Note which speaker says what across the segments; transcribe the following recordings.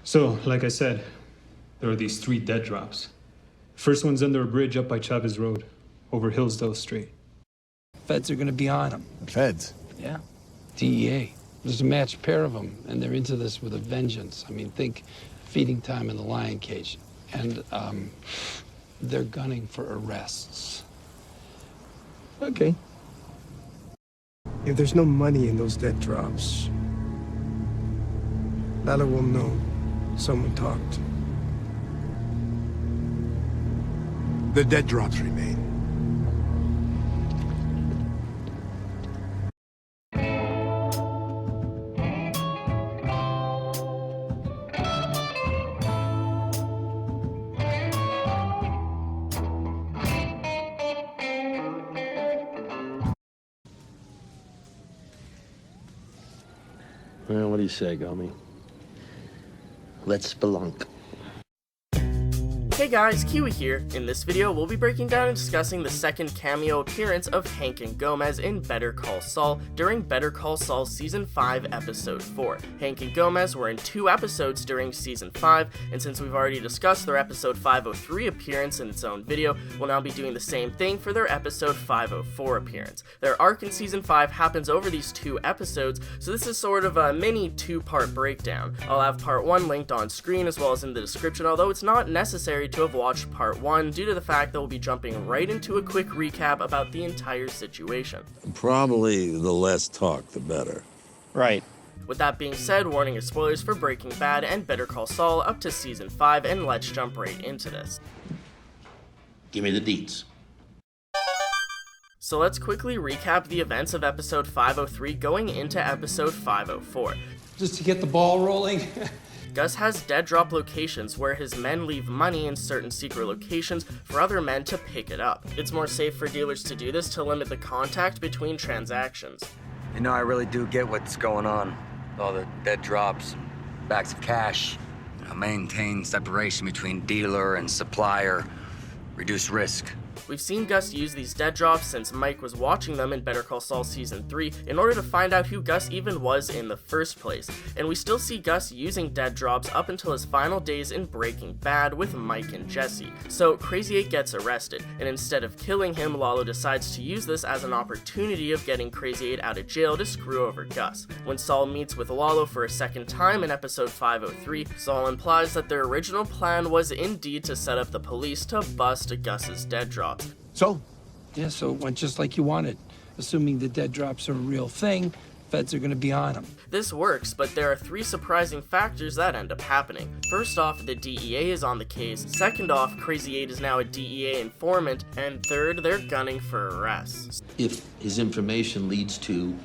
Speaker 1: So, like I said, there are these 3 dead drops. First one's under a bridge up by Chavez Road, over Hillsdale Street.
Speaker 2: Feds are gonna be on them.
Speaker 3: Feds?
Speaker 2: Yeah. DEA. There's a matched pair of them, and they're into this with a vengeance. I mean, think feeding time in the lion cage. And, they're gunning for arrests.
Speaker 3: Okay.
Speaker 4: If there's no money in those dead drops, Lalo will know someone talked.
Speaker 3: The dead drops remain.
Speaker 5: Well, what do you say, Gummy? Let's spelunk.
Speaker 6: Hey guys, Kiwi here. In this video, we'll be breaking down and discussing the second cameo appearance of Hank and Gomez in Better Call Saul during Better Call Saul Season 5, Episode 4. Hank and Gomez were in 2 episodes during Season 5, and since we've already discussed their Episode 503 appearance in its own video, we'll now be doing the same thing for their Episode 504 appearance. Their arc in Season 5 happens over these 2 episodes, so this is sort of a mini 2-part breakdown. I'll have Part 1 linked on screen as well as in the description, although it's not necessary to have watched Part 1 due to the fact that we'll be jumping right into a quick recap about the entire situation.
Speaker 7: Probably the less talk, the better.
Speaker 5: Right.
Speaker 6: With that being said, warning of spoilers for Breaking Bad and Better Call Saul up to Season 5, and let's jump right into this.
Speaker 5: Give me the deets.
Speaker 6: So let's quickly recap the events of Episode 503 going into Episode 504.
Speaker 2: Just to get the ball rolling.
Speaker 6: Gus has dead drop locations where his men leave money in certain secret locations for other men to pick it up. It's more safe for dealers to do this to limit the contact between transactions.
Speaker 8: You know, I really do get what's going on. All the dead drops, bags of cash. You know, maintain separation between dealer and supplier, reduce risk.
Speaker 6: We've seen Gus use these dead drops since Mike was watching them in Better Call Saul Season 3 in order to find out who Gus even was in the first place, and we still see Gus using dead drops up until his final days in Breaking Bad with Mike and Jesse. So Crazy 8 gets arrested, and instead of killing him, Lalo decides to use this as an opportunity of getting Crazy 8 out of jail to screw over Gus. When Saul meets with Lalo for a second time in Episode 503, Saul implies that their original plan was indeed to set up the police to bust Gus's dead drops.
Speaker 3: So?
Speaker 2: Yeah, so it went just like you wanted. Assuming the dead drops are a real thing, feds are gonna be on them.
Speaker 6: This works, but there are 3 surprising factors that end up happening. First off, the DEA is on the case. Second off, Crazy 8 is now a DEA informant. And third, they're gunning for arrests.
Speaker 5: If his information leads to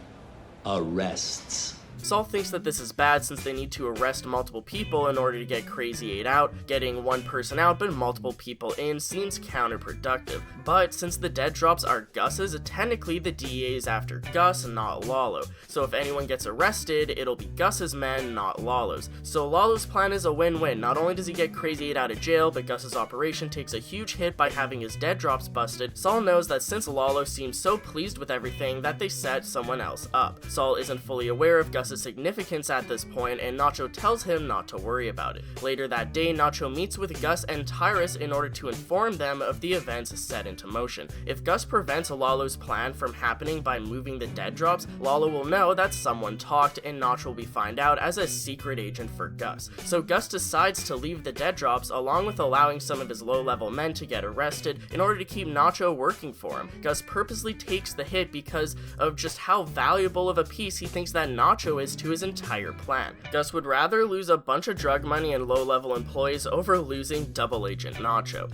Speaker 5: arrests.
Speaker 6: Saul thinks that this is bad since they need to arrest multiple people in order to get Crazy 8 out. Getting one person out but multiple people in seems counterproductive. But since the dead drops are Gus's, technically the DEA is after Gus and not Lalo. So if anyone gets arrested, it'll be Gus's men, not Lalo's. So Lalo's plan is a win-win. Not only does he get Crazy 8 out of jail, but Gus's operation takes a huge hit by having his dead drops busted. Saul knows that since Lalo seems so pleased with everything that they set someone else up. Saul isn't fully aware of Gus's significance at this point, and Nacho tells him not to worry about it. Later that day, Nacho meets with Gus and Tyrus in order to inform them of the events set into motion. If Gus prevents Lalo's plan from happening by moving the dead drops, Lalo will know that someone talked, and Nacho will be found out as a secret agent for Gus. So Gus decides to leave the dead drops along with allowing some of his low-level men to get arrested in order to keep Nacho working for him. Gus purposely takes the hit because of just how valuable of a piece he thinks that Nacho is to his entire plan. Gus would rather lose a bunch of drug money and low-level employees over losing Double Agent Nacho.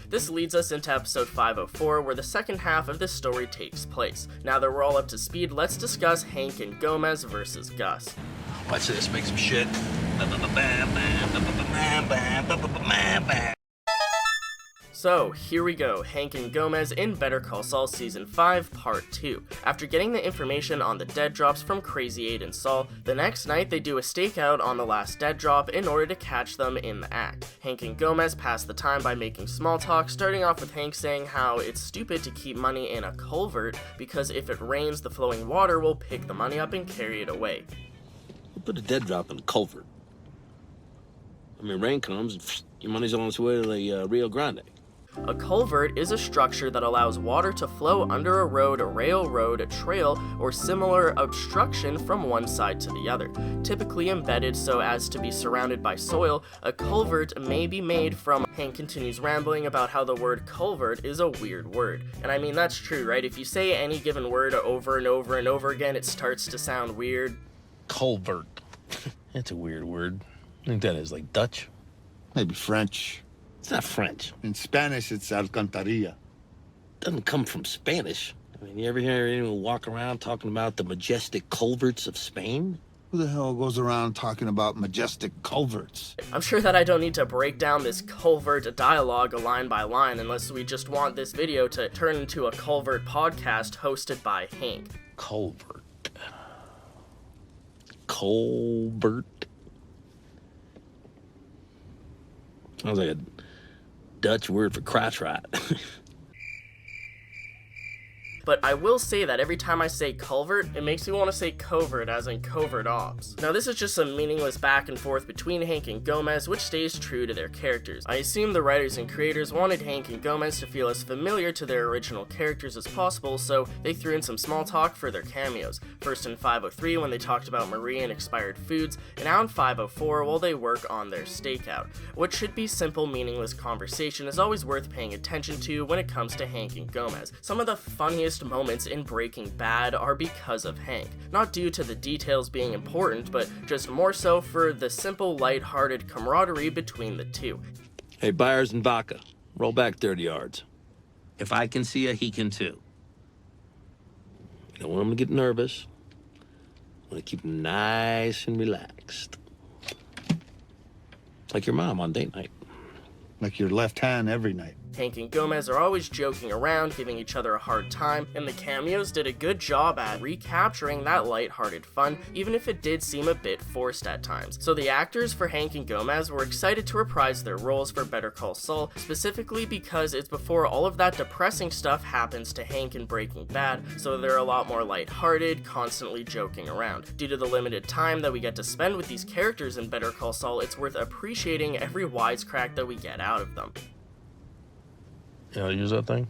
Speaker 6: This leads us into episode 504, where the second half of this story takes place. Now that we're all up to speed, let's discuss Hank and Gomez versus Gus.
Speaker 5: Watch this, make some shit.
Speaker 6: So, here we go, Hank and Gomez in Better Call Saul Season 5, Part 2. After getting the information on the dead drops from Crazy 8 and Saul, the next night they do a stakeout on the last dead drop in order to catch them in the act. Hank and Gomez pass the time by making small talk, starting off with Hank saying how it's stupid to keep money in a culvert because if it rains, the flowing water will pick the money up and carry it away.
Speaker 7: You put a dead drop in a culvert. I mean, rain comes, and your money's on its way to the Rio Grande.
Speaker 6: A culvert is a structure that allows water to flow under a road, a railroad, a trail, or similar obstruction from one side to the other. Typically embedded so as to be surrounded by soil, a culvert may be made from... Hank continues rambling about how the word culvert is a weird word. And I mean, that's true, right? If you say any given word over and over and over again, it starts to sound weird.
Speaker 7: Culvert. That's a weird word. I think that is like Dutch.
Speaker 9: Maybe French.
Speaker 7: It's not French.
Speaker 9: In Spanish, it's alcantarilla.
Speaker 7: Doesn't come from Spanish. I mean, you ever hear anyone walk around talking about the majestic culverts of Spain?
Speaker 9: Who the hell goes around talking about majestic culverts?
Speaker 6: I'm sure that I don't need to break down this culvert dialogue line by line unless we just want this video to turn into a culvert podcast hosted by Hank.
Speaker 7: Culvert. Colbert. Sounds like a Dutch word for crotch rot.
Speaker 6: But I will say that every time I say culvert, it makes me want to say covert, as in covert ops. Now this is just some meaningless back and forth between Hank and Gomez, which stays true to their characters. I assume the writers and creators wanted Hank and Gomez to feel as familiar to their original characters as possible, so they threw in some small talk for their cameos. First in 503 when they talked about Marie and expired foods, and now in 504 while they work on their stakeout. What should be simple, meaningless conversation is always worth paying attention to when it comes to Hank and Gomez. Some of the funniest moments in Breaking Bad are because of Hank, not due to the details being important, but just more so for the simple, light-hearted camaraderie between the two.
Speaker 7: Hey, Byers and Vaca, roll back 30 yards. If I can see he can too. You don't want him to get nervous. I want to keep him nice and relaxed. Like your mom on date night.
Speaker 9: Like your left hand every night.
Speaker 6: Hank and Gomez are always joking around, giving each other a hard time, and the cameos did a good job at recapturing that lighthearted fun, even if it did seem a bit forced at times. So the actors for Hank and Gomez were excited to reprise their roles for Better Call Saul, specifically because it's before all of that depressing stuff happens to Hank in Breaking Bad, so they're a lot more lighthearted, constantly joking around. Due to the limited time that we get to spend with these characters in Better Call Saul, it's worth appreciating every wisecrack that we get out of them.
Speaker 7: You know how to use that thing?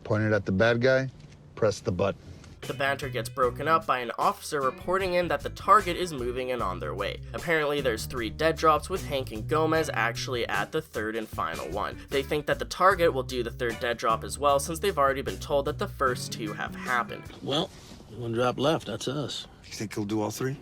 Speaker 9: Point it at the bad guy, press the button.
Speaker 6: The banter gets broken up by an officer reporting in that the target is moving and on their way. Apparently there's 3 dead drops with Hank and Gomez actually at the 3rd and final one. They think that the target will do the 3rd dead drop as well since they've already been told that the first 2 have happened.
Speaker 7: Well, one drop left, that's us.
Speaker 9: You think he'll do all 3?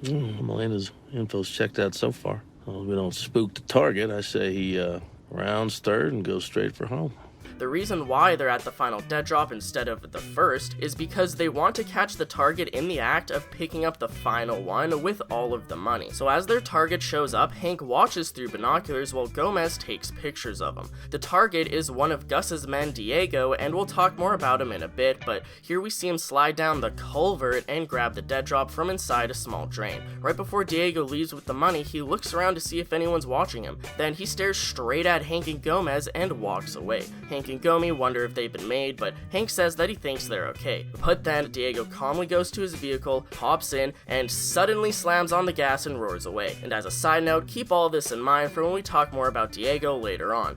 Speaker 7: Melena's info's checked out so far. Well, we don't spook the target. I say he rounds 3rd and goes straight for home.
Speaker 6: The reason why they're at the final dead drop instead of the first is because they want to catch the target in the act of picking up the final one with all of the money. So as their target shows up, Hank watches through binoculars while Gomez takes pictures of him. The target is one of Gus's men, Diego, and we'll talk more about him in a bit, but here we see him slide down the culvert and grab the dead drop from inside a small drain. Right before Diego leaves with the money, he looks around to see if anyone's watching him. Then he stares straight at Hank and Gomez and walks away. Hank and Gomi wonder if they've been made, but Hank says that he thinks they're okay. But then Diego calmly goes to his vehicle, hops in, and suddenly slams on the gas and roars away. And as a side note, keep all this in mind for when we talk more about Diego later on.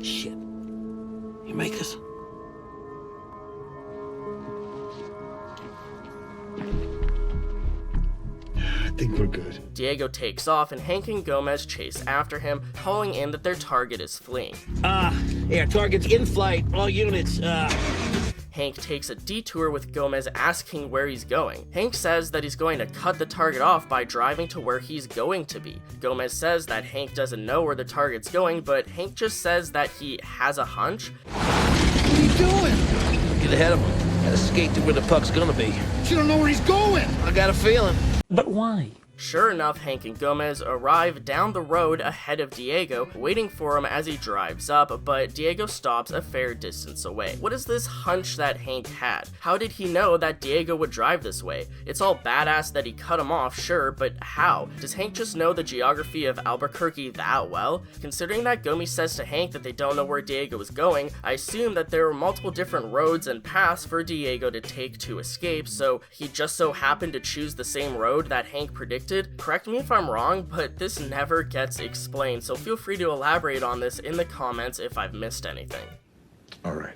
Speaker 7: Shit. You make us?
Speaker 9: I think we're good.
Speaker 6: Diego takes off and Hank and Gomez chase after him, calling in that their target is fleeing.
Speaker 7: Air target's in flight, all units,
Speaker 6: Hank takes a detour with Gomez asking where he's going. Hank says that he's going to cut the target off by driving to where he's going to be. Gomez says that Hank doesn't know where the target's going, but Hank just says that he has a hunch.
Speaker 9: What are you doing?
Speaker 7: Get ahead of him. Gotta skate to where the puck's gonna be.
Speaker 9: You don't know where he's going.
Speaker 7: I got a feeling.
Speaker 10: But why?
Speaker 6: Sure enough, Hank and Gomez arrive down the road ahead of Diego, waiting for him as he drives up, but Diego stops a fair distance away. What is this hunch that Hank had? How did he know that Diego would drive this way? It's all badass that he cut him off, sure, but how? Does Hank just know the geography of Albuquerque that well? Considering that Gomi says to Hank that they don't know where Diego is going, I assume that there were multiple different roads and paths for Diego to take to escape, so he just so happened to choose the same road that Hank predicted. Correct me if I'm wrong, but this never gets explained, so feel free to elaborate on this in the comments if I've missed anything.
Speaker 3: All right.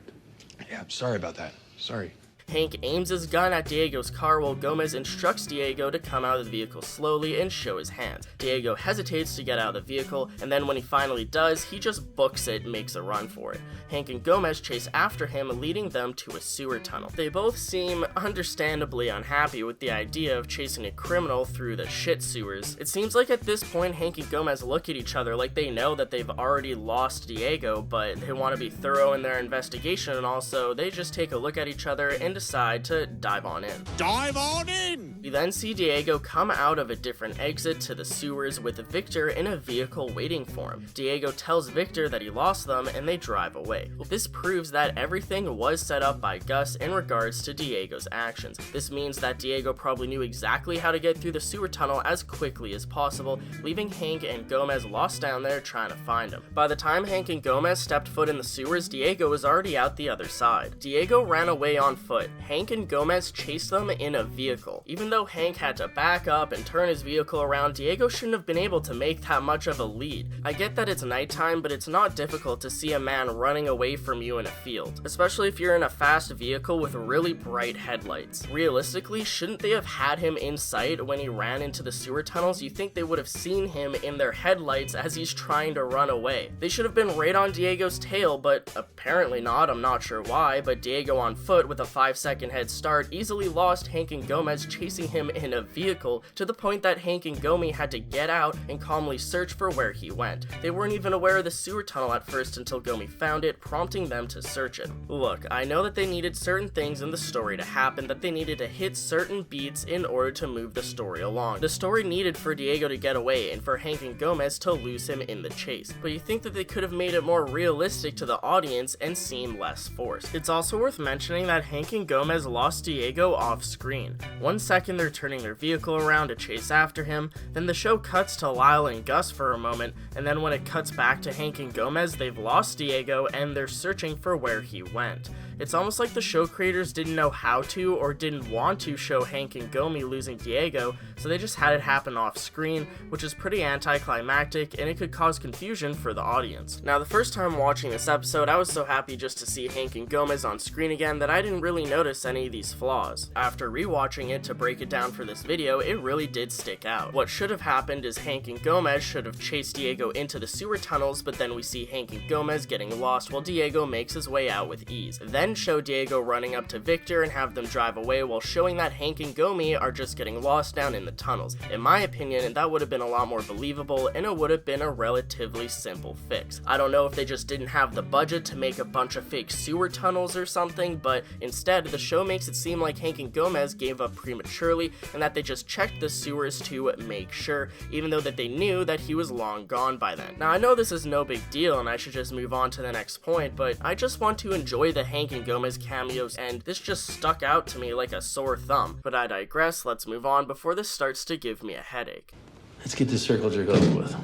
Speaker 4: Yeah, I'm sorry about that. Sorry.
Speaker 6: Hank aims his gun at Diego's car while Gomez instructs Diego to come out of the vehicle slowly and show his hands. Diego hesitates to get out of the vehicle, and then when he finally does, he just books it and makes a run for it. Hank and Gomez chase after him, leading them to a sewer tunnel. They both seem understandably unhappy with the idea of chasing a criminal through the shit sewers. It seems like at this point Hank and Gomez look at each other like they know that they've already lost Diego, but they want to be thorough in their investigation, and also they just take a look at each other and decide to dive on in.
Speaker 7: Dive on in!
Speaker 6: We then see Diego come out of a different exit to the sewers with Victor in a vehicle waiting for him. Diego tells Victor that he lost them and they drive away. This proves that everything was set up by Gus in regards to Diego's actions. This means that Diego probably knew exactly how to get through the sewer tunnel as quickly as possible, leaving Hank and Gomez lost down there trying to find him. By the time Hank and Gomez stepped foot in the sewers, Diego was already out the other side. Diego ran away on foot. Hank and Gomez chased them in a vehicle. Even though Hank had to back up and turn his vehicle around, Diego shouldn't have been able to make that much of a lead. I get that it's nighttime, but it's not difficult to see a man running away from you in a field, especially if you're in a fast vehicle with really bright headlights. Realistically, shouldn't they have had him in sight when he ran into the sewer tunnels? You think they would have seen him in their headlights as he's trying to run away. They should have been right on Diego's tail, but apparently not. I'm not sure why, but Diego on foot with a 5-second head start easily lost Hank and Gomez chasing him in a vehicle, to the point that Hank and Gomi had to get out and calmly search for where he went. They weren't even aware of the sewer tunnel at first until Gomi found it, prompting them to search it. Look, I know that they needed certain things in the story to happen, that they needed to hit certain beats in order to move the story along. The story needed for Diego to get away and for Hank and Gomez to lose him in the chase, but you think that they could have made it more realistic to the audience and seem less forced. It's also worth mentioning that Hank and Gomez lost Diego off screen. 1 second they're turning their vehicle around to chase after him, then the show cuts to Lyle and Gus for a moment, and then when it cuts back to Hank and Gomez, they've lost Diego and they're searching for where he went. It's almost like the show creators didn't know how to or didn't want to show Hank and Gomi losing Diego, so they just had it happen off screen, which is pretty anticlimactic and it could cause confusion for the audience. Now, the first time watching this episode, I was so happy just to see Hank and Gomez on screen again that I didn't really notice any of these flaws. After rewatching it to break it down for this video, it really did stick out. What should have happened is Hank and Gomez should have chased Diego into the sewer tunnels, but then we see Hank and Gomez getting lost while Diego makes his way out with ease. Then show Diego running up to Victor and have them drive away while showing that Hank and Gomi are just getting lost down in the tunnels. In my opinion, that would have been a lot more believable and it would have been a relatively simple fix. I don't know if they just didn't have the budget to make a bunch of fake sewer tunnels or something, but instead the show makes it seem like Hank and Gomez gave up prematurely and that they just checked the sewers to make sure, even though that they knew that he was long gone by then. Now, I know this is no big deal and I should just move on to the next point, but I just want to enjoy the Hank and Gomez cameos, and this just stuck out to me like a sore thumb. But I digress, let's move on before this starts to give me a headache.
Speaker 7: Let's get this circle jerk over with.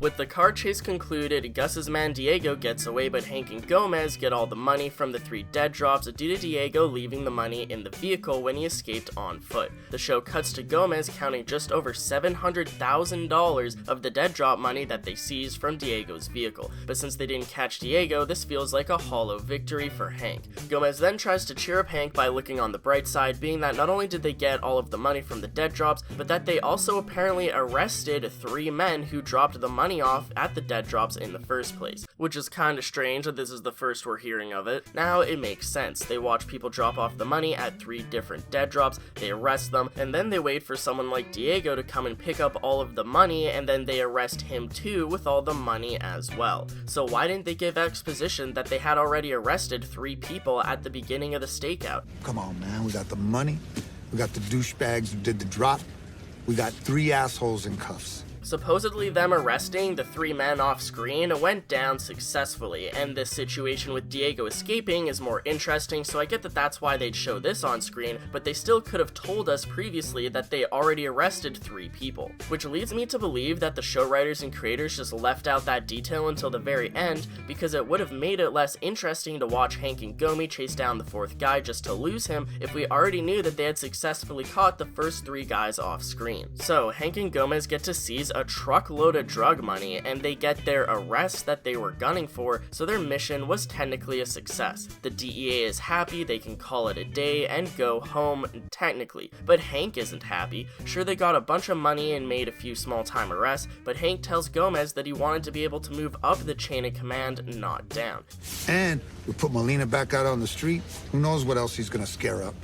Speaker 6: With the car chase concluded, Gus's man Diego gets away, but Hank and Gomez get all the money from the 3 dead drops due to Diego leaving the money in the vehicle when he escaped on foot. The show cuts to Gomez counting just over $700,000 of the dead drop money that they seized from Diego's vehicle, but since they didn't catch Diego, this feels like a hollow victory for Hank. Gomez then tries to cheer up Hank by looking on the bright side, being that not only did they get all of the money from the dead drops, but that they also apparently arrested 3 men who dropped the money off at the dead drops in the first place, which is kinda strange that this is the first we're hearing of it. Now it makes sense. They watch people drop off the money at 3 different dead drops, they arrest them, and then they wait for someone like Diego to come and pick up all of the money, and then they arrest him too with all the money as well. So why didn't they give exposition that they had already arrested 3 people at the beginning of the stakeout?
Speaker 3: Come on, man. We got the money. We got the douchebags who did the drop. We got 3 assholes in cuffs.
Speaker 6: Supposedly them arresting the 3 men off screen went down successfully, and this situation with Diego escaping is more interesting, so I get that that's why they'd show this on screen, but they still could have told us previously that they already arrested 3 people. Which leads me to believe that the show writers and creators just left out that detail until the very end, because it would have made it less interesting to watch Hank and Gomi chase down the 4th guy just to lose him if we already knew that they had successfully caught the first 3 guys off screen. So Hank and Gomez get to seize a truckload of drug money, and they get their arrest that they were gunning for, so their mission was technically a success. The DEA is happy, they can call it a day and go home, technically. But Hank isn't happy. Sure, they got a bunch of money and made a few small-time arrests, but Hank tells Gomez that he wanted to be able to move up the chain of command, not down.
Speaker 3: And we put Molina back out on the street. Who knows what else he's gonna scare up.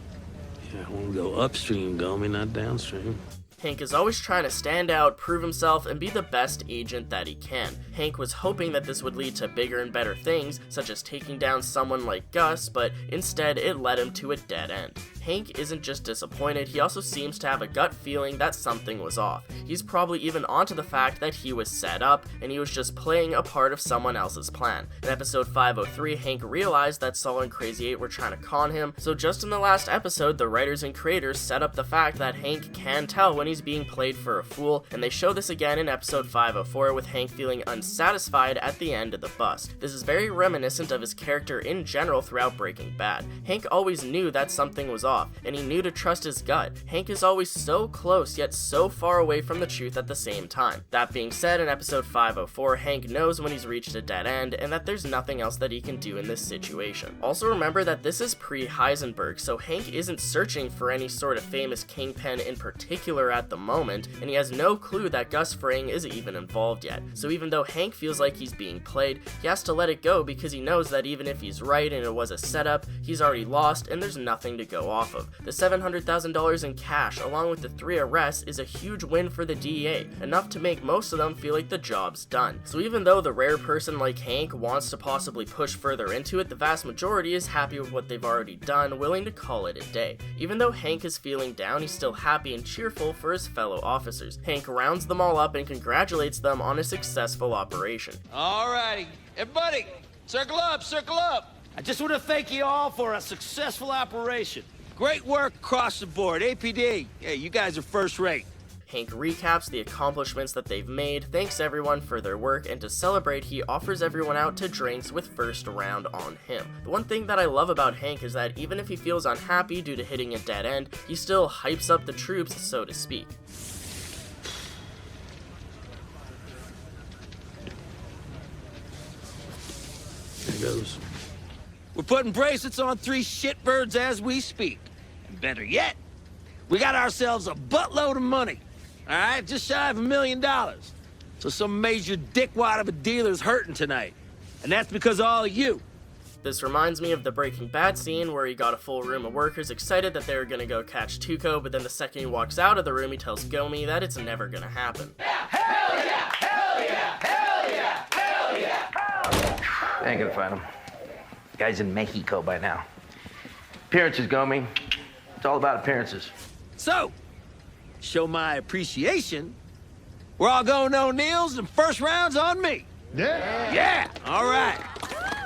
Speaker 7: Yeah, I want to go upstream, Gomi, not downstream.
Speaker 6: Hank is always trying to stand out, prove himself, and be the best agent that he can. Hank was hoping that this would lead to bigger and better things, such as taking down someone like Gus, but instead it led him to a dead end. Hank isn't just disappointed, he also seems to have a gut feeling that something was off. He's probably even onto the fact that he was set up, and he was just playing a part of someone else's plan. In episode 503, Hank realized that Saul and Crazy 8 were trying to con him, so just in the last episode, the writers and creators set up the fact that Hank can tell when he's being played for a fool, and they show this again in episode 504 with Hank feeling unsatisfied at the end of the bust. This is very reminiscent of his character in general throughout Breaking Bad. Hank always knew that something was off, and he knew to trust his gut. Hank is always so close yet so far away from the truth at the same time. That being said, in episode 504, Hank knows when he's reached a dead end and that there's nothing else that he can do in this situation. Also remember that this is pre-Heisenberg, so Hank isn't searching for any sort of famous kingpin in particular at the moment, and he has no clue that Gus Fring is even involved yet. So even though Hank feels like he's being played, he has to let it go because he knows that even if he's right and it was a setup, he's already lost and there's nothing to go off of. The $700,000 in cash, along with the 3 arrests, is a huge win for the DEA, enough to make most of them feel like the job's done. So even though the rare person like Hank wants to possibly push further into it, the vast majority is happy with what they've already done, willing to call it a day. Even though Hank is feeling down, he's still happy and cheerful for his fellow officers. Hank rounds them all up and congratulates them on a successful operation.
Speaker 7: Alrighty, everybody, circle up, circle up. I just want to thank you all for a successful operation. Great work across the board. APD, hey, you guys are first rate.
Speaker 6: Hank recaps the accomplishments that they've made, thanks everyone for their work, and to celebrate, he offers everyone out to drinks with first round on him. The one thing that I love about Hank is that even if he feels unhappy due to hitting a dead end, he still hypes up the troops, so to speak.
Speaker 7: There goes. We're putting bracelets on 3 shitbirds as we speak. And better yet, we got ourselves a buttload of money. All right, just shy of $1 million. So some major dickwad of a dealer's hurting tonight. And that's because of all of you.
Speaker 6: This reminds me of the Breaking Bad scene where he got a full room of workers excited that they were gonna go catch Tuco, but then the second he walks out of the room, he tells Gomi that it's never gonna happen.
Speaker 10: Yeah, hell yeah, hell yeah, hell yeah, hell yeah, hell yeah.
Speaker 11: Ain't gonna find him. Guy's in Mexico by now. Appearances, Gomi. It's all about appearances.
Speaker 7: So, show my appreciation. We're all going to O'Neill's and first round's on me.
Speaker 9: Yeah.
Speaker 7: Yeah, all right.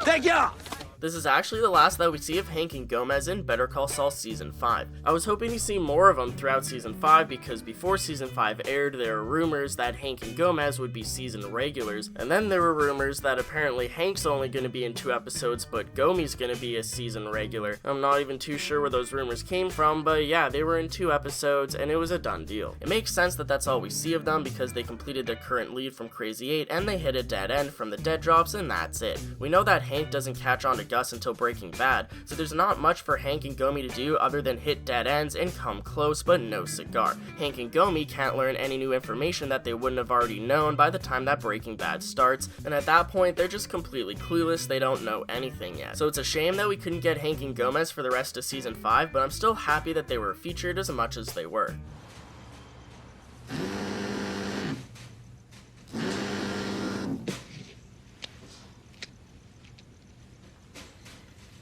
Speaker 7: Thank y'all.
Speaker 6: This is actually the last that we see of Hank and Gomez in Better Call Saul Season 5. I was hoping to see more of them throughout Season 5 because before Season 5 aired, there were rumors that Hank and Gomez would be season regulars, and then there were rumors that apparently Hank's only going to be in 2 episodes, but Gomi's going to be a season regular. I'm not even too sure where those rumors came from, but yeah, they were in 2 episodes, and it was a done deal. It makes sense that that's all we see of them because they completed their current lead from Crazy 8, and they hit a dead end from the dead drops, and that's it. We know that Hank doesn't catch on to Gus until Breaking Bad, so there's not much for Hank and Gomi to do other than hit dead ends and come close but no cigar. Hank and Gomi can't learn any new information that they wouldn't have already known by the time that Breaking Bad starts, and at that point they're just completely clueless, they don't know anything yet. So it's a shame that we couldn't get Hank and Gomez for the rest of Season 5, but I'm still happy that they were featured as much as they were.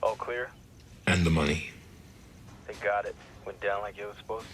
Speaker 12: All clear?
Speaker 3: And the money.
Speaker 12: They got it. Went down like it was supposed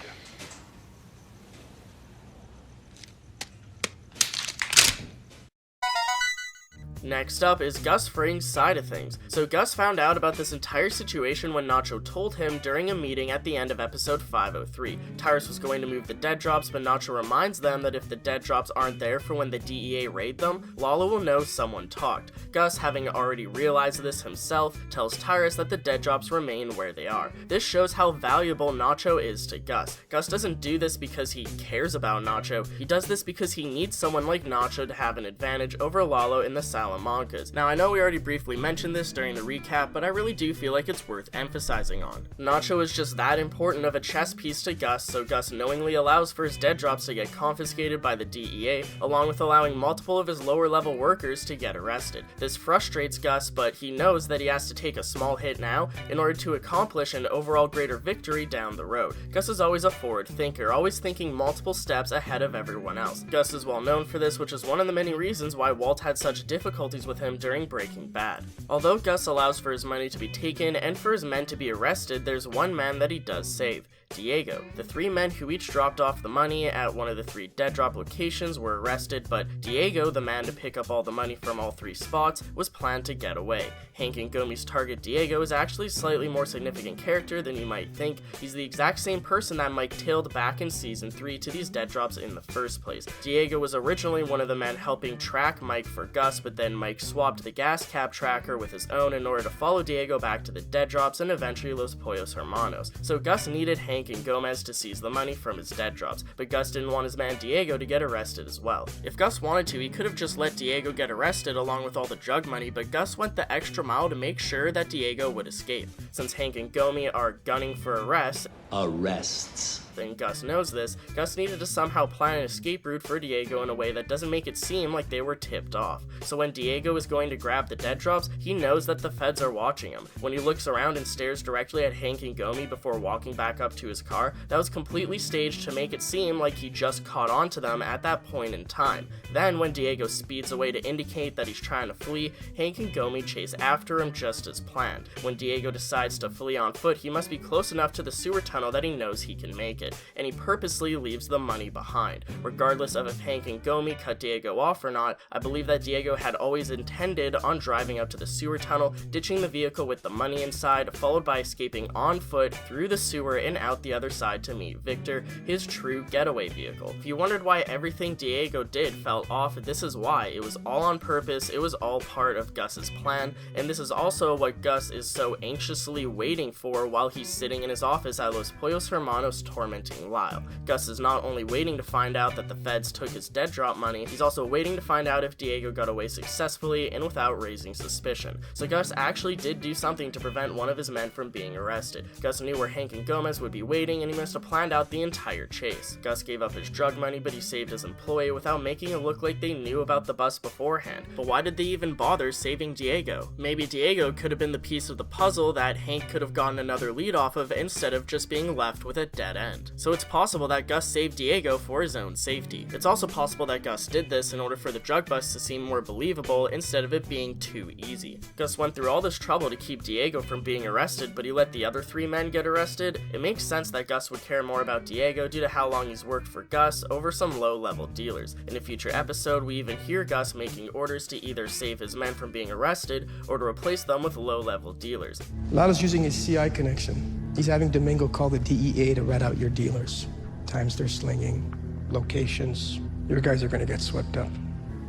Speaker 6: Next up is Gus Fring's side of things. So Gus found out about this entire situation when Nacho told him during a meeting at the end of episode 503. Tyrus was going to move the dead drops, but Nacho reminds them that if the dead drops aren't there for when the DEA raid them, Lalo will know someone talked. Gus, having already realized this himself, tells Tyrus that the dead drops remain where they are. This shows how valuable Nacho is to Gus. Gus doesn't do this because he cares about Nacho, he does this because he needs someone like Nacho to have an advantage over Lalo in the Salamancas. Now I know we already briefly mentioned this during the recap, but I really do feel like it's worth emphasizing on. Nacho is just that important of a chess piece to Gus, so Gus knowingly allows for his dead drops to get confiscated by the DEA, along with allowing multiple of his lower level workers to get arrested. This frustrates Gus, but he knows that he has to take a small hit now in order to accomplish an overall greater victory down the road. Gus is always a forward thinker, always thinking multiple steps ahead of everyone else. Gus is well known for this, which is one of the many reasons why Walt had such difficulties with him during Breaking Bad. Although Gus allows for his money to be taken and for his men to be arrested, there's one man that he does save. Diego. The three men who each dropped off the money at one of the three dead drop locations were arrested, but Diego, the man to pick up all the money from all three spots, was planned to get away. Hank and Gomi's target Diego is actually a slightly more significant character than you might think. He's the exact same person that Mike tailed back in season 3 to these dead drops in the first place. Diego was originally one of the men helping track Mike for Gus, but then Mike swapped the gas cap tracker with his own in order to follow Diego back to the dead drops and eventually Los Pollos Hermanos. So Gus needed Hank and Gomez to seize the money from his dead drops, but Gus didn't want his man Diego to get arrested as well. If Gus wanted to, he could have just let Diego get arrested along with all the drug money, but Gus went the extra mile to make sure that Diego would escape. Since Hank and Gomi are gunning for arrests, and Gus knows this, Gus needed to somehow plan an escape route for Diego in a way that doesn't make it seem like they were tipped off. So when Diego is going to grab the dead drops, he knows that the feds are watching him. When he looks around and stares directly at Hank and Gomi before walking back up to his car, that was completely staged to make it seem like he just caught on to them at that point in time. Then when Diego speeds away to indicate that he's trying to flee, Hank and Gomi chase after him just as planned. When Diego decides to flee on foot, he must be close enough to the sewer tunnel that he knows he can make it, and he purposely leaves the money behind. Regardless of if Hank and Gomi cut Diego off or not, I believe that Diego had always intended on driving up to the sewer tunnel, ditching the vehicle with the money inside, followed by escaping on foot through the sewer and out the other side to meet Victor, his true getaway vehicle. If you wondered why everything Diego did fell off, this is why. It was all on purpose, it was all part of Gus's plan, and this is also what Gus is so anxiously waiting for while he's sitting in his office at Los Pollos Hermanos tormenting Lyle. Gus is not only waiting to find out that the feds took his dead drop money, he's also waiting to find out if Diego got away successfully and without raising suspicion. So Gus actually did do something to prevent one of his men from being arrested. Gus knew where Hank and Gomez would be waiting, and he must have planned out the entire chase. Gus gave up his drug money, but he saved his employee without making it look like they knew about the bust beforehand. But why did they even bother saving Diego? Maybe Diego could have been the piece of the puzzle that Hank could have gotten another lead off of instead of just being left with a dead end. So it's possible that Gus saved Diego for his own safety. It's also possible that Gus did this in order for the drug bust to seem more believable instead of it being too easy. Gus went through all this trouble to keep Diego from being arrested, but he let the other three men get arrested. It makes sense that Gus would care more about Diego due to how long he's worked for Gus over some low-level dealers. In a future episode, we even hear Gus making orders to either save his men from being arrested or to replace them with low-level dealers.
Speaker 4: Lalo's using his CI connection. He's having Domingo call the DEA to rat out your dealers. Times they're slinging, locations. Your guys are gonna get swept up.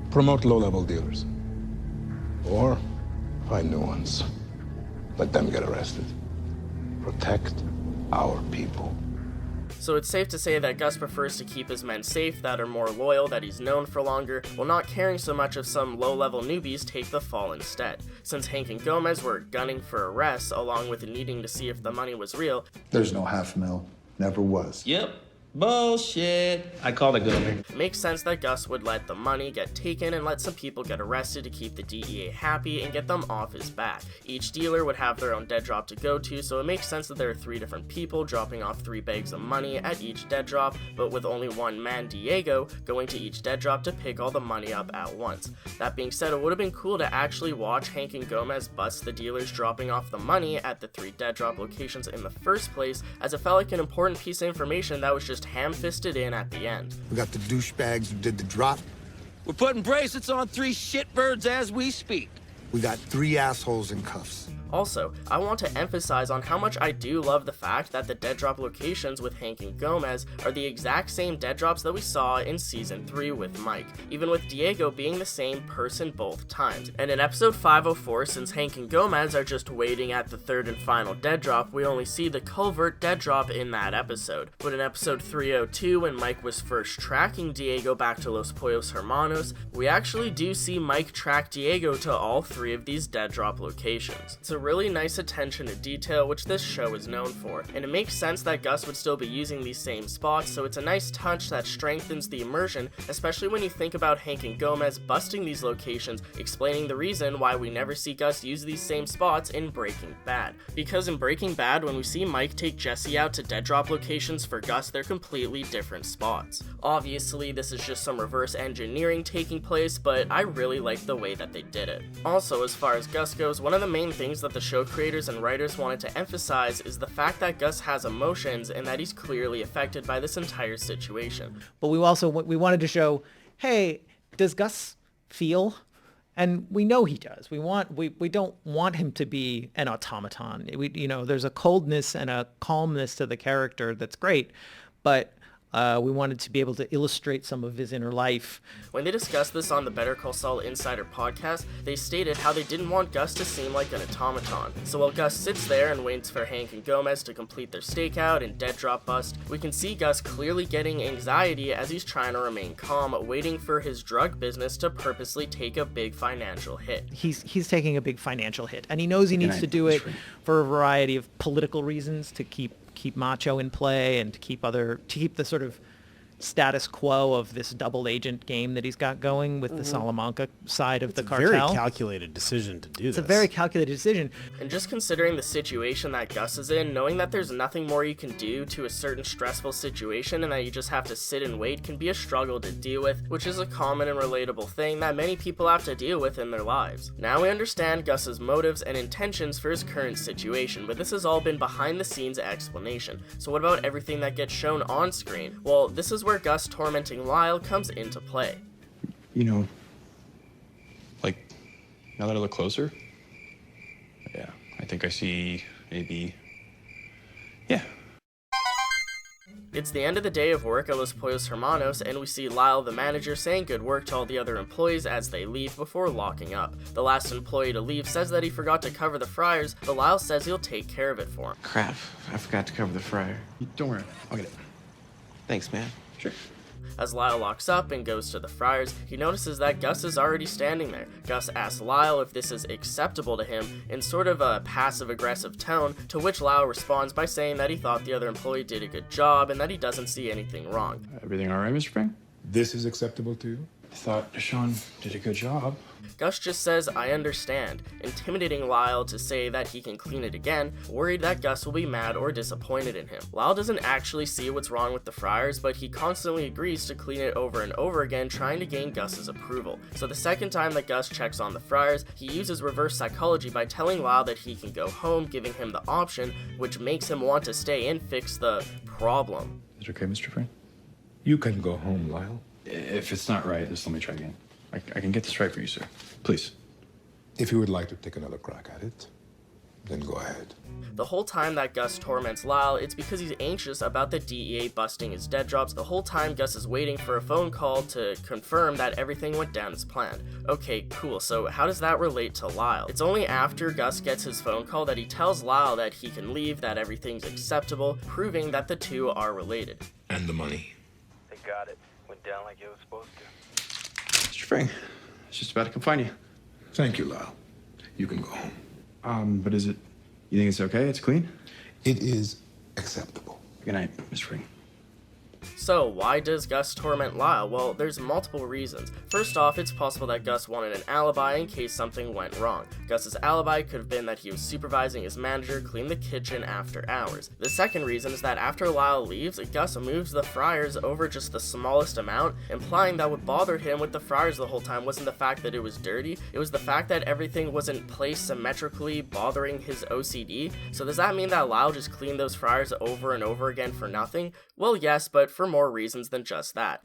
Speaker 13: Promote low-level dealers. Or find new ones. Let them get arrested. Protect our people.
Speaker 6: So it's safe to say that Gus prefers to keep his men safe that are more loyal, that he's known for longer, while not caring so much if some low-level newbies take the fall instead. Since Hank and Gomez were gunning for arrests, along with needing to see if the money was real,
Speaker 9: There's no half mil. Never was.
Speaker 7: Yep. Bullshit. I called it good.
Speaker 6: it makes sense that Gus would let the money get taken and let some people get arrested to keep the DEA happy and get them off his back. Each dealer would have their own dead drop to go to, so it makes sense that there are 3 different people dropping off 3 bags of money at each dead drop, but with only one man, Diego, going to each dead drop to pick all the money up at once. That being said, it would have been cool to actually watch Hank and Gomez bust the dealers dropping off the money at the 3 dead drop locations in the first place, as it felt like an important piece of information that was just ham-fisted in at the end.
Speaker 3: We got the douchebags who did the drop.
Speaker 7: We're putting bracelets on 3 shitbirds as we speak.
Speaker 3: We got 3 assholes in cuffs.
Speaker 6: Also, I want to emphasize on how much I do love the fact that the dead drop locations with Hank and Gomez are the exact same dead drops that we saw in Season 3 with Mike, even with Diego being the same person both times. And in episode 504, since Hank and Gomez are just waiting at the 3rd and final dead drop, we only see the culvert dead drop in that episode. But in episode 302, when Mike was first tracking Diego back to Los Pollos Hermanos, we actually do see Mike track Diego to all 3 of these dead drop locations. It's a really nice attention to detail, which this show is known for, and it makes sense that Gus would still be using these same spots, so it's a nice touch that strengthens the immersion, especially when you think about Hank and Gomez busting these locations, explaining the reason why we never see Gus use these same spots in Breaking Bad. Because in Breaking Bad, when we see Mike take Jesse out to dead drop locations for Gus, they're completely different spots. Obviously, this is just some reverse engineering taking place, but I really like the way that they did it. Also, as far as Gus goes, one of the main things that the show creators and writers wanted to emphasize is the fact that Gus has emotions and that he's clearly affected by this entire situation.
Speaker 14: But we wanted to show, hey, does Gus feel? And we know he does. We don't want him to be an automaton. There's a coldness and a calmness to the character that's great, but we wanted to be able to illustrate some of his inner life.
Speaker 6: When they discussed this on the Better Call Saul Insider podcast, they stated how they didn't want Gus to seem like an automaton. So while Gus sits there and waits for Hank and Gomez to complete their stakeout and dead drop bust, we can see Gus clearly getting anxiety as he's trying to remain calm, waiting for his drug business to purposely take a big financial hit.
Speaker 14: He's taking a big financial hit, and he knows he needs to do it for a variety of political reasons, to keep Macho in play and to keep the sort of status quo of this double agent game that he's got going with the Salamanca side of the cartel.
Speaker 15: It's a very calculated decision to do this.
Speaker 14: It's a very calculated decision.
Speaker 6: And just considering the situation that Gus is in, knowing that there's nothing more you can do to a certain stressful situation and that you just have to sit and wait can be a struggle to deal with, which is a common and relatable thing that many people have to deal with in their lives. Now we understand Gus's motives and intentions for his current situation, but this has all been behind the scenes explanation. So what about everything that gets shown on screen? Well, this is where Gus tormenting Lyle comes into play.
Speaker 16: Now that I look closer, yeah, I think I see maybe, yeah.
Speaker 6: It's the end of the day of work at Los Pollos Hermanos, and we see Lyle, the manager, saying good work to all the other employees as they leave before locking up. The last employee to leave says that he forgot to cover the fryers, but Lyle says he'll take care of it for him.
Speaker 16: Crap, I forgot to cover the fryer. Don't worry, I'll get it. Thanks, man. Sure.
Speaker 6: As Lyle locks up and goes to the fryers, he notices that Gus is already standing there. Gus asks Lyle if this is acceptable to him in sort of a passive-aggressive tone, to which Lyle responds by saying that he thought the other employee did a good job and that he doesn't see anything wrong.
Speaker 16: Everything all right, Mr. Fring?
Speaker 13: This is acceptable to you?
Speaker 16: I thought Deshaun did a good job.
Speaker 6: Gus just says, I understand, intimidating Lyle to say that he can clean it again, worried that Gus will be mad or disappointed in him. Lyle doesn't actually see what's wrong with the fryers, but he constantly agrees to clean it over and over again, trying to gain Gus's approval. So the second time that Gus checks on the fryers, he uses reverse psychology by telling Lyle that he can go home, giving him the option, which makes him want to stay and fix the problem.
Speaker 16: Is it okay, Mr. Fring?
Speaker 13: You can go home, Lyle.
Speaker 16: If it's not right, just let me try again. I can get this right for you, sir. Please.
Speaker 13: If you would like to take another crack at it, then go ahead.
Speaker 6: The whole time that Gus torments Lyle, it's because he's anxious about the DEA busting his dead drops. The whole time Gus is waiting for a phone call to confirm that everything went down as planned. Okay, cool, so how does that relate to Lyle? It's only after Gus gets his phone call that he tells Lyle that he can leave, that everything's acceptable, proving that the two are related.
Speaker 13: And the money.
Speaker 12: They got it. Went down like it was supposed to.
Speaker 16: Mr. Fring, I was just about to come find you.
Speaker 13: Thank you, Lyle. You can go home.
Speaker 16: But you think it's okay? It's clean?
Speaker 13: It is acceptable.
Speaker 16: Good night, Mr. Fring.
Speaker 6: So, why does Gus torment Lyle? Well, there's multiple reasons. First off, it's possible that Gus wanted an alibi in case something went wrong. Gus's alibi could have been that he was supervising his manager clean the kitchen after hours. The second reason is that after Lyle leaves, Gus moves the fryers over just the smallest amount, implying that what bothered him with the fryers the whole time wasn't the fact that it was dirty, it was the fact that everything wasn't placed symmetrically, bothering his OCD. So does that mean that Lyle just cleaned those fryers over and over again for nothing? Well, yes, but for more reasons than just that.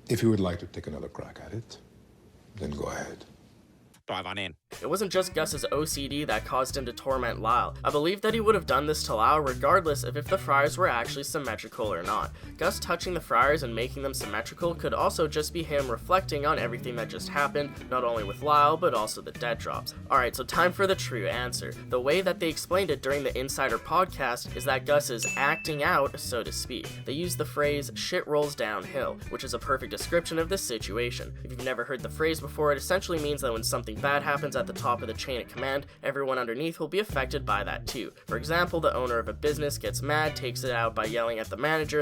Speaker 13: If you would like to take another crack at it, then go ahead.
Speaker 17: Drive on in.
Speaker 6: It wasn't just Gus's OCD that caused him to torment Lyle. I believe that he would have done this to Lyle regardless of if the fryers were actually symmetrical or not. Gus touching the fryers and making them symmetrical could also just be him reflecting on everything that just happened, not only with Lyle, but also the dead drops. Alright, so time for the true answer. The way that they explained it during the Insider podcast is that Gus is acting out, so to speak. They use the phrase, shit rolls downhill, which is a perfect description of this situation. If you've never heard the phrase before, it essentially means that when something bad happens at the top of the chain of command, everyone underneath will be affected by that too. For example, the owner of a business gets mad, takes it out by yelling at the manager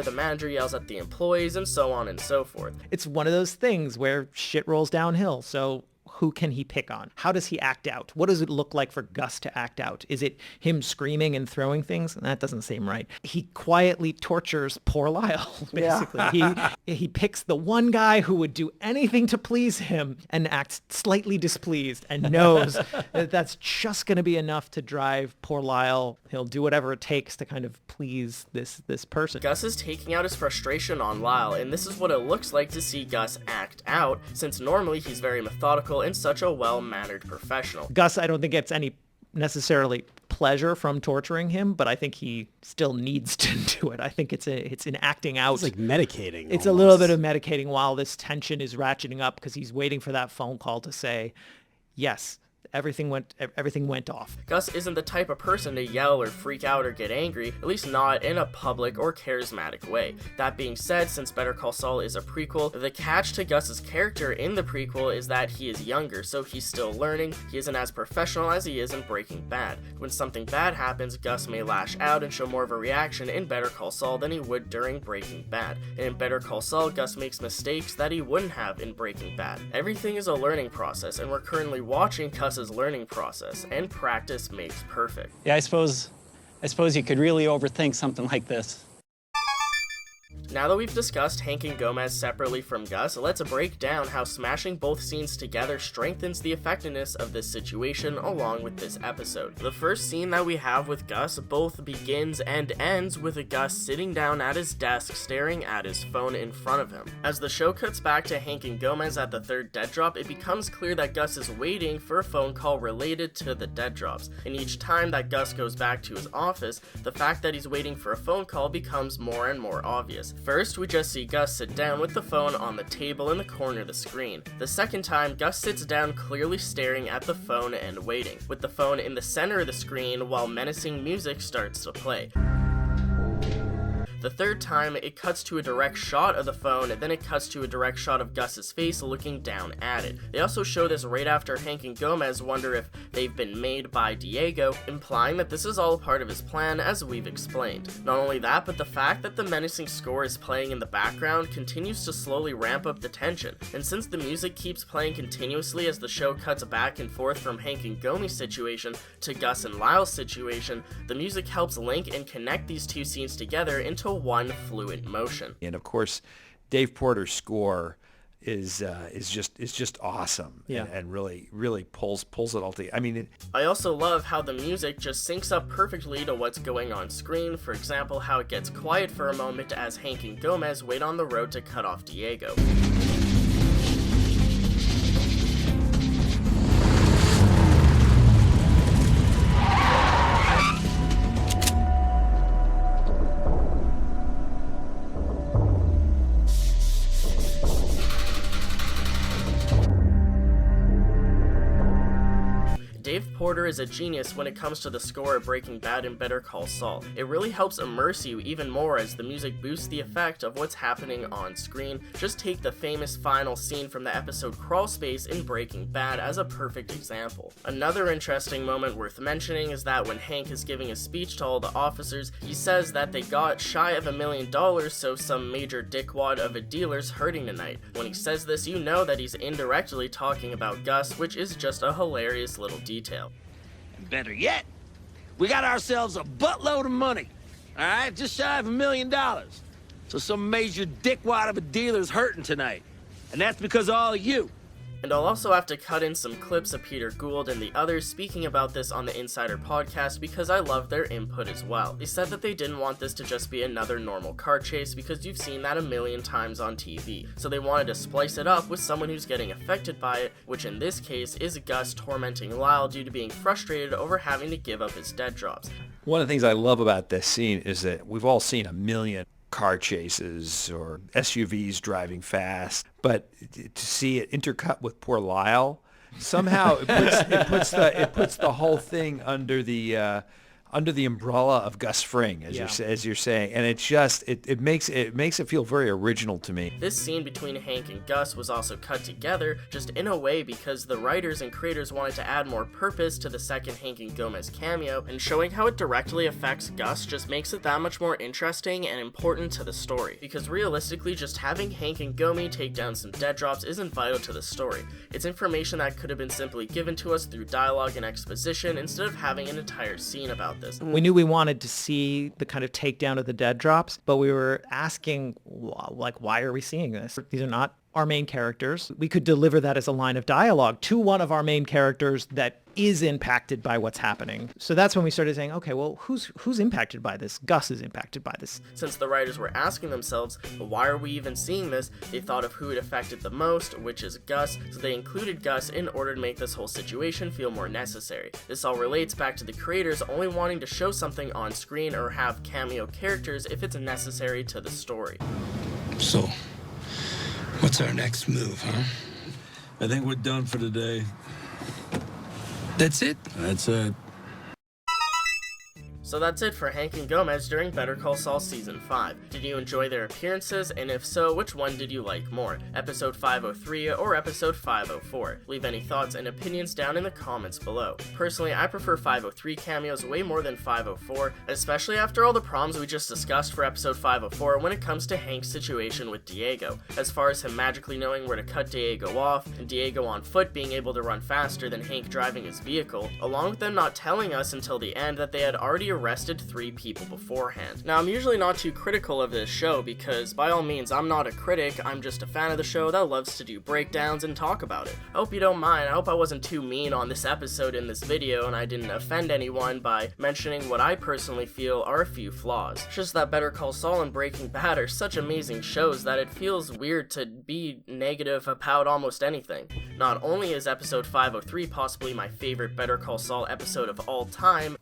Speaker 6: yells at the employees, and so on and so forth.
Speaker 14: It's one of those things where shit rolls downhill, so who can he pick on? How does he act out? What does it look like for Gus to act out? Is it him screaming and throwing things? That doesn't seem right. He quietly tortures poor Lyle, basically.
Speaker 18: Yeah.
Speaker 14: He picks the one guy who would do anything to please him and acts slightly displeased and knows that that's just going to be enough to drive poor Lyle. He'll do whatever it takes to kind of please this person.
Speaker 6: Gus is taking out his frustration on Lyle, and this is what it looks like to see Gus act out, since normally he's very methodical and such a well-mannered professional.
Speaker 14: Gus, I don't think gets any necessarily pleasure from torturing him, but I think he still needs to do it. I think it's an acting out.
Speaker 15: It's like medicating.
Speaker 14: It's almost a little bit of medicating while this tension is ratcheting up because he's waiting for that phone call to say, yes, everything went off.
Speaker 6: Gus isn't the type of person to yell or freak out or get angry, at least not in a public or charismatic way. That being said, since Better Call Saul is a prequel, the catch to Gus's character in the prequel is that he is younger, so he's still learning. He isn't as professional as he is in Breaking Bad. When something bad happens, Gus may lash out and show more of a reaction in Better Call Saul than he would during Breaking Bad. And in Better Call Saul, Gus makes mistakes that he wouldn't have in Breaking Bad. Everything is a learning process, and we're currently watching Gus's learning process, and practice makes perfect.
Speaker 18: Yeah, I suppose you could really overthink something like this.
Speaker 6: Now that we've discussed Hank and Gomez separately from Gus, let's break down how smashing both scenes together strengthens the effectiveness of this situation along with this episode. The first scene that we have with Gus both begins and ends with Gus sitting down at his desk staring at his phone in front of him. As the show cuts back to Hank and Gomez at the third dead drop, it becomes clear that Gus is waiting for a phone call related to the dead drops. And each time that Gus goes back to his office, the fact that he's waiting for a phone call becomes more and more obvious. First, we just see Gus sit down with the phone on the table in the corner of the screen. The second time, Gus sits down clearly staring at the phone and waiting, with the phone in the center of the screen while menacing music starts to play. The third time, it cuts to a direct shot of the phone, and then it cuts to a direct shot of Gus's face looking down at it. They also show this right after Hank and Gomez wonder if they've been made by Diego, implying that this is all a part of his plan, as we've explained. Not only that, but the fact that the menacing score is playing in the background continues to slowly ramp up the tension, and since the music keeps playing continuously as the show cuts back and forth from Hank and Gomi's situation to Gus and Lyle's situation, the music helps link and connect these two scenes together into one fluid motion.
Speaker 19: And of course, Dave Porter's score is just awesome.
Speaker 14: Yeah.
Speaker 19: And really pulls it all together. I mean,
Speaker 6: I also love how the music just syncs up perfectly to what's going on screen. For example, how it gets quiet for a moment as Hank and Gomez wait on the road to cut off Diego. Dave Porter is a genius when it comes to the score of Breaking Bad and Better Call Saul. It really helps immerse you even more as the music boosts the effect of what's happening on screen. Just take the famous final scene from the episode Crawl Space in Breaking Bad as a perfect example. Another interesting moment worth mentioning is that when Hank is giving a speech to all the officers, he says that they got shy of $1 million, so some major dickwad of a dealer's hurting tonight. When he says this, you know that he's indirectly talking about Gus, which is just a hilarious little detail.
Speaker 7: Better yet, we got ourselves a buttload of money, all right? Just shy of $1 million. So some major dickwad of a dealer's hurting tonight. And that's because of all of you.
Speaker 6: And I'll also have to cut in some clips of Peter Gould and the others speaking about this on the Insider podcast because I love their input as well. They said that they didn't want this to just be another normal car chase because you've seen that a million times on TV, so they wanted to splice it up with someone who's getting affected by it, which in this case is Gus tormenting Lyle due to being frustrated over having to give up his dead drops.
Speaker 19: One of the things I love about this scene is that we've all seen a million car chases or SUVs driving fast, but to see it intercut with poor Lyle, somehow it puts the whole thing under the umbrella of Gus Fring, as you're saying, and it makes it feel very original to me.
Speaker 6: This scene between Hank and Gus was also cut together just in a way because the writers and creators wanted to add more purpose to the second Hank and Gomez cameo, and showing how it directly affects Gus just makes it that much more interesting and important to the story, because realistically just having Hank and Gomi take down some dead drops isn't vital to the story. It's information that could have been simply given to us through dialogue and exposition instead of having an entire scene about this.
Speaker 14: We knew we wanted to see the kind of takedown of the dead drops, but we were asking, like, why are we seeing this? These are not our main characters. We could deliver that as a line of dialogue to one of our main characters that is impacted by what's happening. So that's when we started saying, okay, well, who's impacted by this? Gus is impacted by this.
Speaker 6: Since the writers were asking themselves, well, why are we even seeing this? They thought of who it affected the most, which is Gus, so they included Gus in order to make this whole situation feel more necessary. This all relates back to the creators only wanting to show something on screen or have cameo characters if it's necessary to the story.
Speaker 2: So, what's our next move, huh?
Speaker 17: I think we're done for today.
Speaker 2: That's it?
Speaker 17: That's it.
Speaker 6: So that's it for Hank and Gomez during Better Call Saul Season 5. Did you enjoy their appearances, and if so, which one did you like more, Episode 503 or Episode 504? Leave any thoughts and opinions down in the comments below. Personally, I prefer 503 cameos way more than 504, especially after all the problems we just discussed for Episode 504 when it comes to Hank's situation with Diego, as far as him magically knowing where to cut Diego off, and Diego on foot being able to run faster than Hank driving his vehicle, along with them not telling us until the end that they had already arrested 3 people beforehand. Now, I'm usually not too critical of this show because, by all means, I'm not a critic, I'm just a fan of the show that loves to do breakdowns and talk about it. I hope you don't mind. I hope I wasn't too mean on this episode in this video and I didn't offend anyone by mentioning what I personally feel are a few flaws. It's just that Better Call Saul and Breaking Bad are such amazing shows that it feels weird to be negative about almost anything. Not only is episode 503 possibly my favorite Better Call Saul episode of all time,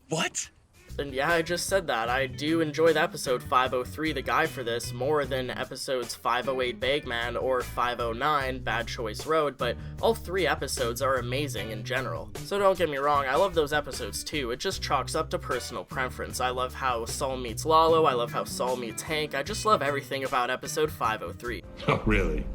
Speaker 2: What?
Speaker 6: And yeah, I just said that. I do enjoy the episode 503, the guy for this, more than episodes 508 Bagman or 509 Bad Choice Road, but all 3 episodes are amazing in general. So don't get me wrong, I love those episodes too. It just chalks up to personal preference. I love how Saul meets Lalo, I love how Saul meets Hank, I just love everything about episode 503.
Speaker 1: Oh, really?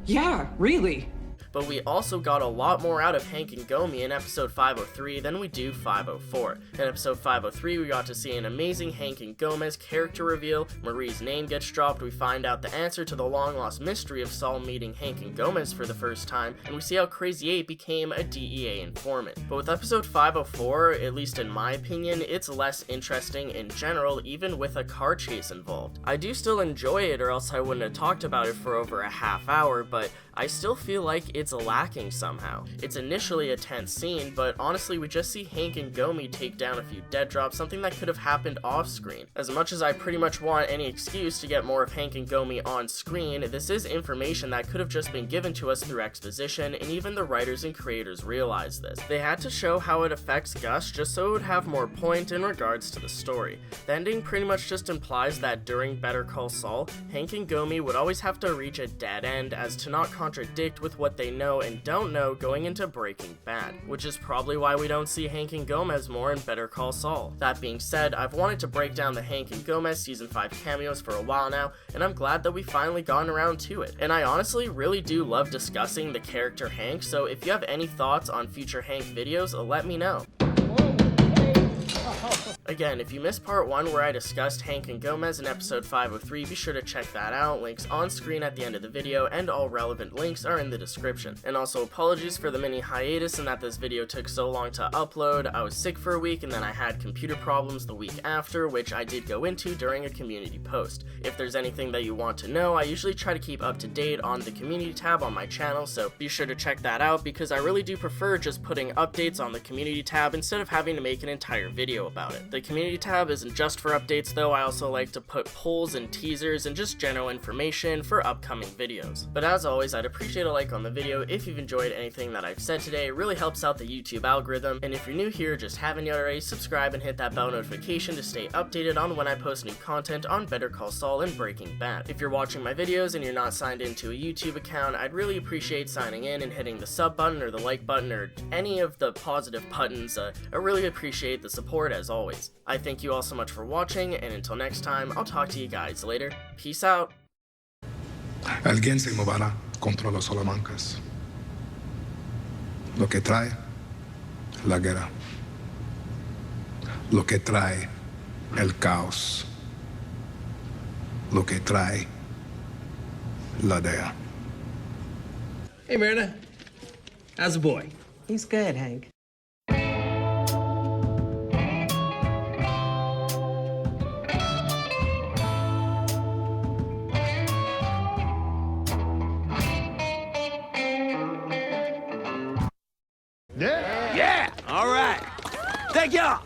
Speaker 20: Yeah, really.
Speaker 6: But we also got a lot more out of Hank and Gomi in episode 503 than we do 504. In episode 503, we got to see an amazing Hank and Gomez character reveal, Marie's name gets dropped, we find out the answer to the long-lost mystery of Saul meeting Hank and Gomez for the first time, and we see how Crazy 8 became a DEA informant. But with episode 504, at least in my opinion, it's less interesting in general, even with a car chase involved. I do still enjoy it, or else I wouldn't have talked about it for over a half hour, but I still feel like it's lacking somehow. It's initially a tense scene, but honestly we just see Hank and Gomi take down a few dead drops, something that could have happened off screen. As much as I pretty much want any excuse to get more of Hank and Gomi on screen, this is information that could have just been given to us through exposition, and even the writers and creators realized this. They had to show how it affects Gus just so it would have more point in regards to the story. The ending pretty much just implies that during Better Call Saul, Hank and Gomi would always have to reach a dead end as to not contradict with what they know and don't know going into Breaking Bad, which is probably why we don't see Hank and Gomez more in Better Call Saul. That being said, I've wanted to break down the Hank and Gomez season 5 cameos for a while now, and I'm glad that we finally gotten around to it. And I honestly really do love discussing the character Hank, so if you have any thoughts on future Hank videos, let me know.
Speaker 10: Whoa, hey.
Speaker 6: Again, if you missed part 1 where I discussed Hank and Gomez in episode 503, be sure to check that out. Links on screen at the end of the video, and all relevant links are in the description. And also apologies for the mini hiatus and that this video took so long to upload. I was sick for a week and then I had computer problems the week after, which I did go into during a community post. If there's anything that you want to know, I usually try to keep up to date on the community tab on my channel, so be sure to check that out because I really do prefer just putting updates on the community tab instead of having to make an entire video about it. The community tab isn't just for updates though, I also like to put polls and teasers and just general information for upcoming videos. But as always, I'd appreciate a like on the video if you've enjoyed anything that I've said today. It really helps out the YouTube algorithm, and if you're new here, just haven't yet already, subscribe and hit that bell notification to stay updated on when I post new content on Better Call Saul and Breaking Bad. If you're watching my videos and you're not signed into a YouTube account, I'd really appreciate signing in and hitting the sub button or the like button or any of the positive buttons. I really appreciate the support as always. I thank you all so much for watching, and until next time, I'll talk to you guys later. Peace out.
Speaker 13: Alguien se moverá contra los Salamancas. Lo que trae la guerra. Lo que trae el caos. Lo que trae la DEA.
Speaker 11: Hey, Marina. How's the boy?
Speaker 20: He's good, Hank.
Speaker 7: Yeah! All right. Thank y'all.